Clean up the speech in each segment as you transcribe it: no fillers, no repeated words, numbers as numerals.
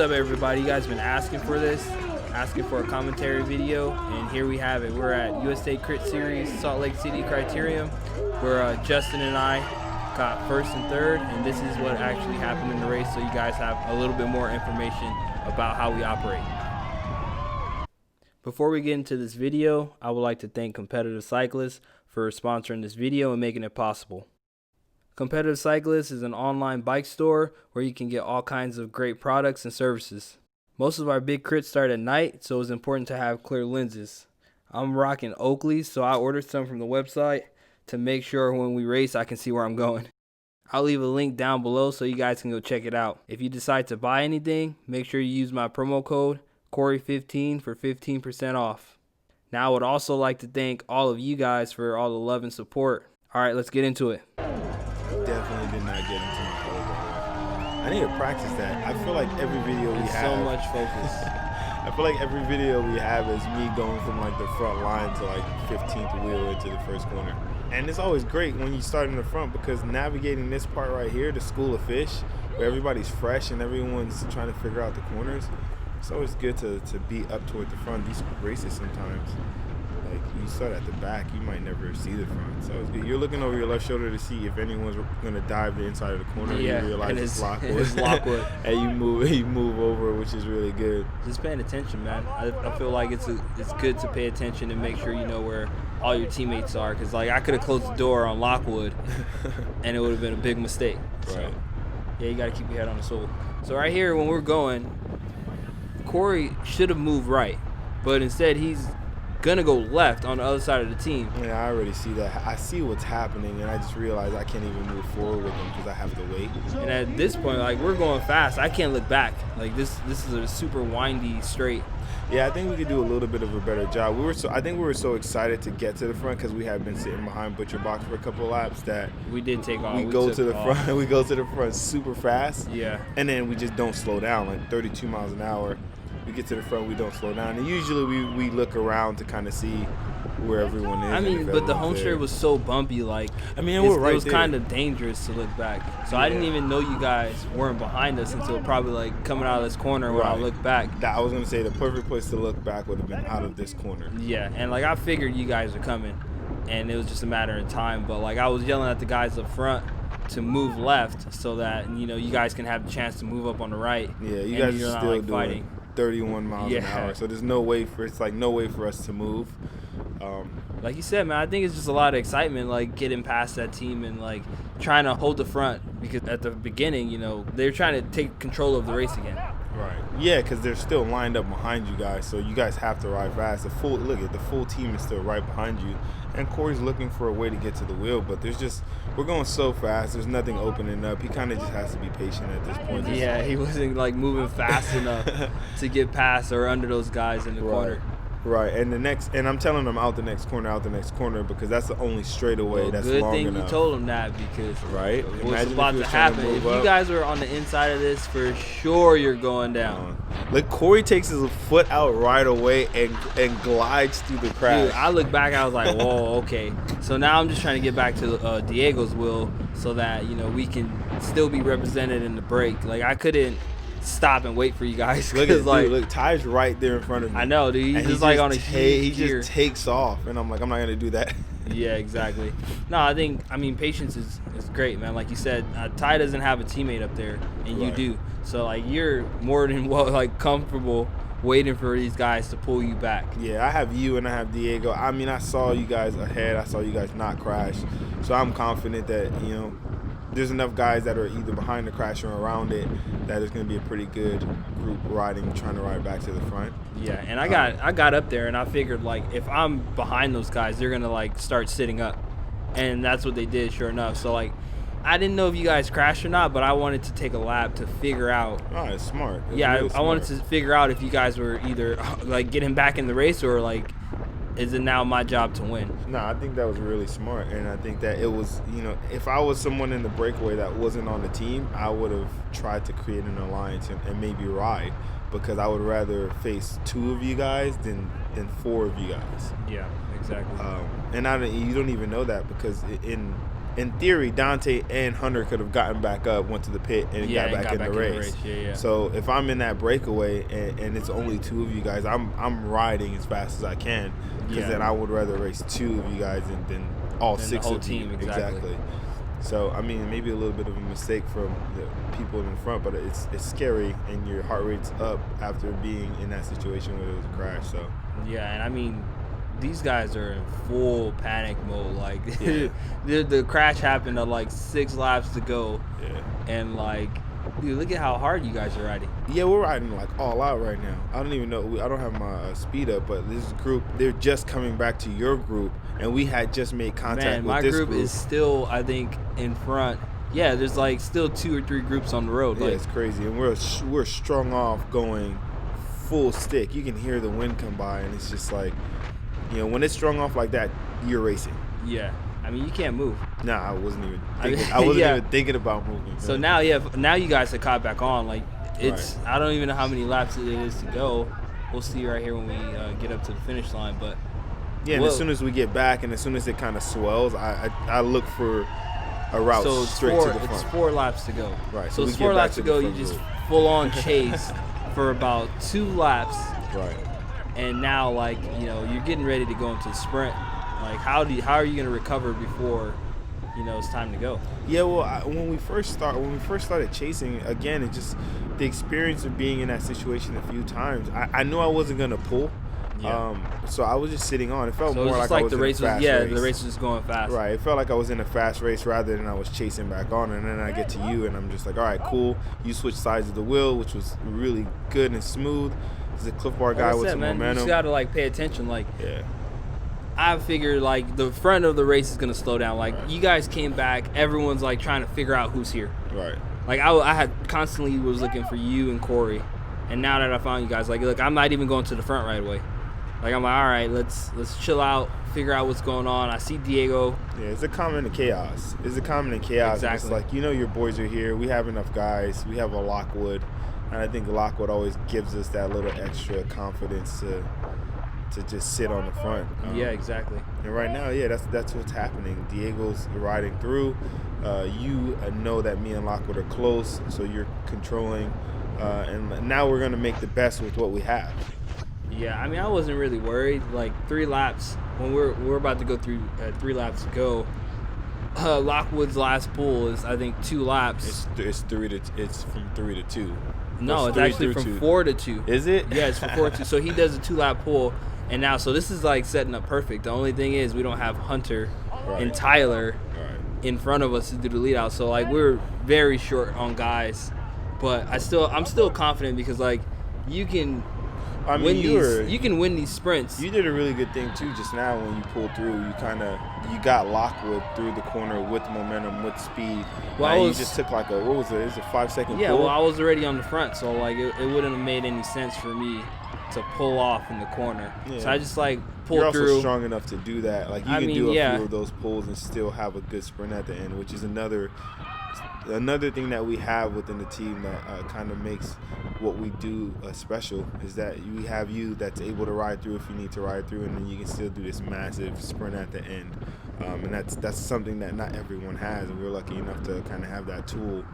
up, everybody? You guys been asking for this, asking for a commentary video, and here we have it. We're at USA Crit Series, Salt Lake City Criterium, where Justin and I got first and third, and this is what actually happened in the race, so you guys have a little bit more information about how we operate. Before we get into this video, I would like to thank Competitive Cyclists for sponsoring this video and making it possible. Competitive Cyclists is an online bike store where you can get all kinds of great products and services. Most of our big crits start at night, so it's important to have clear lenses. I'm rocking Oakley, so I ordered some from the website to make sure when we race I can see where I'm going. I'll leave a link down below so you guys can go check it out. If you decide to buy anything, make sure you use my promo code Corey15 for 15% off. Now I would also like to thank all of you guys for all the love and support. Alright, let's get into it. Definitely did not get into my pedals. I need to practice that. I feel like every video we have, so much focus. I feel like every video we have is me going from like the front line to like 15th wheel into the first corner. And it's always great when you start in the front because navigating this part right here, the school of fish, where everybody's fresh and everyone's trying to figure out the corners, it's always good to be up toward the front. These races sometimes, like you start at the back, you might never see the front. So it's good. You're looking over your left shoulder to see if anyone's going to dive the inside of the corner. Yeah, you realize it's Lockwood. It's Lockwood. And you move over, which is really good. Just paying attention, man. I feel like it's good to pay attention and make sure you know where all your teammates are. Because like I could have closed the door on Lockwood, and it would have been a big mistake. Right. So, yeah, you got to keep your head on the swivel. So right here, when we're going, Corey should have moved right, but instead he's gonna go left on the other side of the team. Yeah, I already see that. I see what's happening, and I just realize I can't even move forward with him because I have to wait. And at this point, like we're going fast, I can't look back. Like this is a super windy straight. Yeah, I think we could do a little bit of a better job. I think we were so excited to get to the front because we had been sitting behind Butcher Box for a couple of laps that we did take off. We go to the front. We go to the front super fast. Yeah. And then we just don't slow down, like 32 miles an hour. We get to the front, we don't slow down, and usually we look around to kind of see where everyone is. I mean, but the home straight was so bumpy, like I mean, it right was there. kind of dangerous to look back. So Yeah. I didn't even know you guys weren't behind us until probably like coming out of this corner when I looked back. I was gonna say the perfect place to look back would have been out of this corner. Yeah, and like I figured you guys are coming, and it was just a matter of time. But like I was yelling at the guys up front to move left so that you guys can have the chance to move up on the right. Yeah, you and guys you're are not, still like, doing fighting. 31 miles an hour, so there's no way for us to move. Like you said, man, I think it's just a lot of excitement, like getting past that team and like trying to hold the front because at the beginning, they're trying to take control of the race again. Right. Yeah, because they're still lined up behind you guys, so you guys have to ride fast. The full team is still right behind you, and Corey's looking for a way to get to the wheel, but we're going so fast. There's nothing opening up. He kind of just has to be patient at this point. Yeah, he wasn't like moving fast enough to get past or under those guys in the corner. Right, and I'm telling them out the next corner because that's the only straightaway that's good long thing enough. you told them that because what's about to happen. If you guys were on the inside of this, for sure you're going down. Like Corey takes his foot out right away and glides through the crash. Dude, I look back, I was like, whoa, okay. So now I'm just trying to get back to Diego's wheel so that we can still be represented in the break. Like I couldn't stop and wait for you guys. Look, Ty's right there in front of me. I know, dude. He's just like on a huge gear. Just takes off, and I'm like, I'm not gonna do that. Yeah, exactly. No, I mean, patience is great, man. Like you said, Ty doesn't have a teammate up there, and you do. So like you're more than comfortable waiting for these guys to pull you back. Yeah, I have you and I have Diego. I mean, I saw you guys ahead. I saw you guys not crash, so I'm confident that there's enough guys that are either behind the crash or around it that it's going to be a pretty good group trying to ride back to the front. Yeah, and I got up there and I figured like if I'm behind those guys, they're going to like start sitting up, and that's what they did, sure enough. So like I didn't know if you guys crashed or not, but I wanted to take a lap to figure out. Oh, it's smart. I wanted to figure out if you guys were either like getting back in the race or like is it now my job to win? No, I think that was really smart, and I think that it was, if I was someone in the breakaway that wasn't on the team, I would have tried to create an alliance and maybe ride, because I would rather face 2 of you guys than 4 of you guys. Yeah, exactly. And you don't even know that because in in theory, Dante and Hunter could have gotten back up, went to the pit, and got back in the race. Yeah. So if I'm in that breakaway and it's only 2 of you guys, I'm riding as fast as I can, because then I would rather race 2 of you guys than all 6 of you. Exactly. So I mean, maybe a little bit of a mistake from the people in front, but it's scary, and your heart rate's up after being in that situation where there was a crash. So yeah, and I mean, these guys are in full panic mode. Like the crash happened at like 6 laps to go, and like, dude, look at how hard you guys are riding. Yeah, we're riding like all out right now. I don't even know. I don't have my speed up, but this group, they're just coming back to your group, and we had just made contact with this group. My group is still, I think, in front. Yeah, there's like still 2 or 3 groups on the road. Yeah, like, it's crazy, and we're strung off, going full stick. You can hear the wind come by, and it's just like, you know, when it's strung off like that, you're racing. Yeah. I mean, you can't move. Nah, I wasn't even thinking. I wasn't even thinking about moving. So now you guys have caught back on. Like, it's I don't even know how many laps it is to go. We'll see right here when we get up to the finish line. But yeah, and as soon as we get back, and as soon as it kind of swells, I look for a route straight to the front. It's 4 laps to go. Right. So it's 4 laps to go. You just full on chase for about 2 laps. Right. And now, like, you know, you're getting ready to go into the sprint. Like, how are you going to recover before, you know, it's time to go? Yeah, well, when we first started chasing, again, it just the experience of being in that situation a few times. I knew I wasn't going to pull. Yeah. So I was just sitting on. It felt more like I was in a fast race. Yeah, the race was just going fast. Right. It felt like I was in a fast race rather than I was chasing back on. And then I get to you, and I'm just like, all right, cool. You switched sides of the wheel, which was really good and smooth. He's a Cliff Bar guy with some momentum. You just got to, like, pay attention. Like, I figured, like, the front of the race is going to slow down. Like, you guys came back. Everyone's, like, trying to figure out who's here. Right. Like, I had constantly was looking for you and Corey. And now that I found you guys, like, look, I'm not even going to the front right away. Like, I'm like, all right, let's chill out, figure out what's going on. I see Diego. Yeah, it's a comment of chaos. Exactly. It's like, you know, your boys are here. We have enough guys. We have a Lockwood. And I think Lockwood always gives us that little extra confidence to just sit on the front. Yeah, exactly. And right now, that's what's happening. Diego's riding through. You know that me and Lockwood are close, so you're controlling. And now we're going to make the best with what we have. Yeah, I mean, I wasn't really worried. Like, 3 laps, when we're about to go through 3 laps to go, Lockwood's last pull is, I think, 2 laps. It's from 3 to 2. No, it's actually from 4 to 2. Is it? Yeah, it's from 4 to 2. So he does a 2-lap pull, and now, so this is like setting up perfect. The only thing is we don't have Hunter and Tyler in front of us to do the lead out. So, like, we're very short on guys, but I'm still confident because, like, you can. I mean, you can win these sprints. You did a really good thing too just now when you pulled through. You got Lockwood through the corner with momentum, with speed. Well, you just took like a 5-second pull? Yeah, well, I was already on the front, so like it wouldn't have made any sense for me to pull off in the corner. Yeah. So I just like pulled through. You're also strong enough to do that. Like you can do a few of those pulls and still have a good sprint at the end, which is another thing that we have within the team that kind of makes what we do special is that we have you that's able to ride through if you need to ride through, and then you can still do this massive sprint at the end. And that's something that not everyone has, and we're lucky enough to kind of have that tool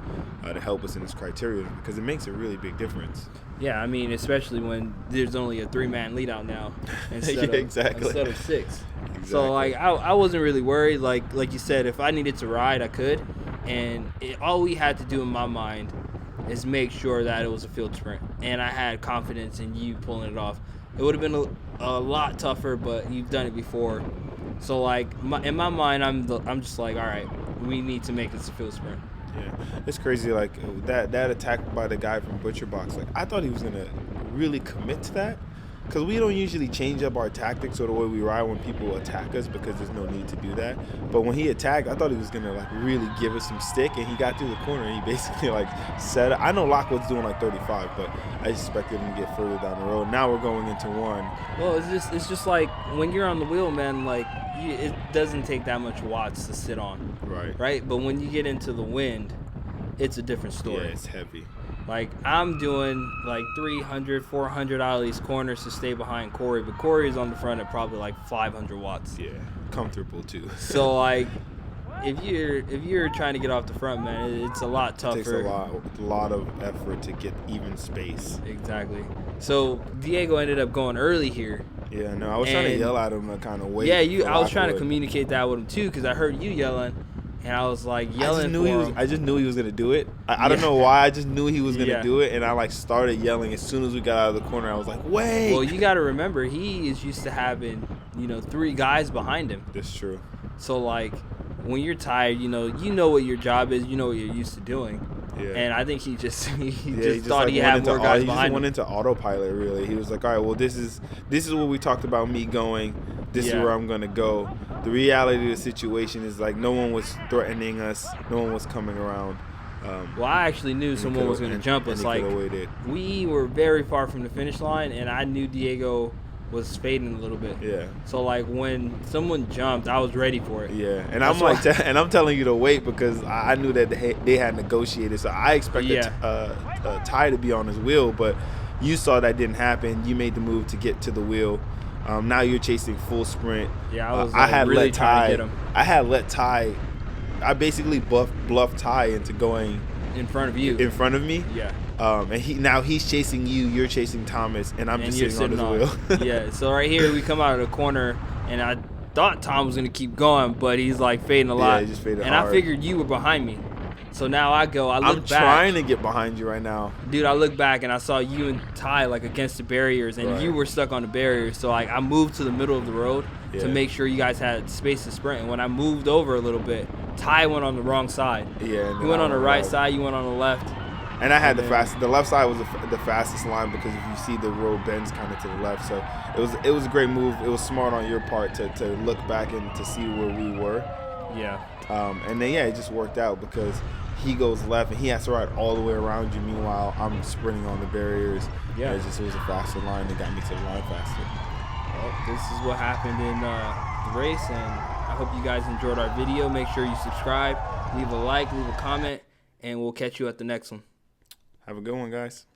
to help us in this criterium because it makes a really big difference. Yeah, I mean, especially when there's only a 3-man lead out now instead of 6. Exactly. So, like, I wasn't really worried. Like you said, if I needed to ride, I could. And all we had to do in my mind is make sure that it was a field sprint. And I had confidence in you pulling it off. It would have been a lot tougher, but you've done it before. So, like, in my mind, I'm just like, all right, we need to make this a field sprint. Yeah, it's crazy. Like, that attack by the guy from Butcher Box, like, I thought he was going to really commit to that. Because we don't usually change up our tactics or the way we ride when people attack us because there's no need to do that. But when he attacked, I thought he was going to, like, really give us some stick, and he got through the corner, and he basically, like, set up. I know Lockwood's doing, like, 35, but I expected him to get further down the road. Now we're going into 1. Well, it's just like when you're on the wheel, man, like, it doesn't take that much watts to sit on. Right? But when you get into the wind, it's a different story. Yeah, it's heavy. Like, I'm doing, like, 300, 400 out of these corners to stay behind Corey. But Corey is on the front at probably, like, 500 watts. Yeah, comfortable, too. So, like, if you're trying to get off the front, man, it's a lot tougher. It takes a lot of effort to get even space. Exactly. So Diego ended up going early here. Yeah, no, I was trying to yell at him to kind of wait. Yeah, I was trying to communicate that with him too, because I heard you yelling, and I was like yelling. I just knew he was gonna do it. I don't know why. I just knew he was gonna do it, and I like started yelling as soon as we got out of the corner. I was like, "Wait!" Well, you got to remember, he is used to having 3 guys behind him. That's true. So like, when you're tired, you know what your job is, you know what you're used to doing. Yeah. And I think he just thought like he had more guys behind him. He just went into autopilot, really. He was like, all right, well, this is what we talked about me going. This is where I'm going to go. The reality of the situation is, like, no one was threatening us. No one was coming around. Well, I actually knew someone was going to jump us. Like, we were very far from the finish line, and I knew Diego was fading a little bit. Yeah. So like when someone jumped, I was ready for it. Yeah, and I'm telling you to wait because I knew that they had negotiated. So I expected Ty to be on his wheel, but you saw that didn't happen. You made the move to get to the wheel. Now you're chasing full sprint. Yeah, I had really trying to get him. I had let Ty. I basically bluffed Ty into going in front of you. In front of me. Yeah. And he's chasing you, you're chasing Thomas, and I'm just sitting on his wheel. Yeah, so right here we come out of the corner, and I thought Tom was going to keep going, but he's like fading a lot. Yeah, he just faded and hard. I figured you were behind me. So now I look back. I'm trying to get behind you right now. Dude, I look back, and I saw you and Ty like against the barriers, and you were stuck on the barriers. So like I moved to the middle of the road to make sure you guys had space to sprint. And when I moved over a little bit, Ty went on the wrong side. Yeah. He went on the right side, you went on the left. And I had the left side was the fastest line because if you see the road bends kind of to the left, so it was a great move. It was smart on your part to look back and to see where we were. Yeah. And then it just worked out because he goes left and he has to ride all the way around you. Meanwhile, I'm sprinting on the barriers. Yeah. It was a faster line that got me to the line faster. Well, this is what happened in the race, and I hope you guys enjoyed our video. Make sure you subscribe, leave a like, leave a comment, and we'll catch you at the next one. Have a good one, guys.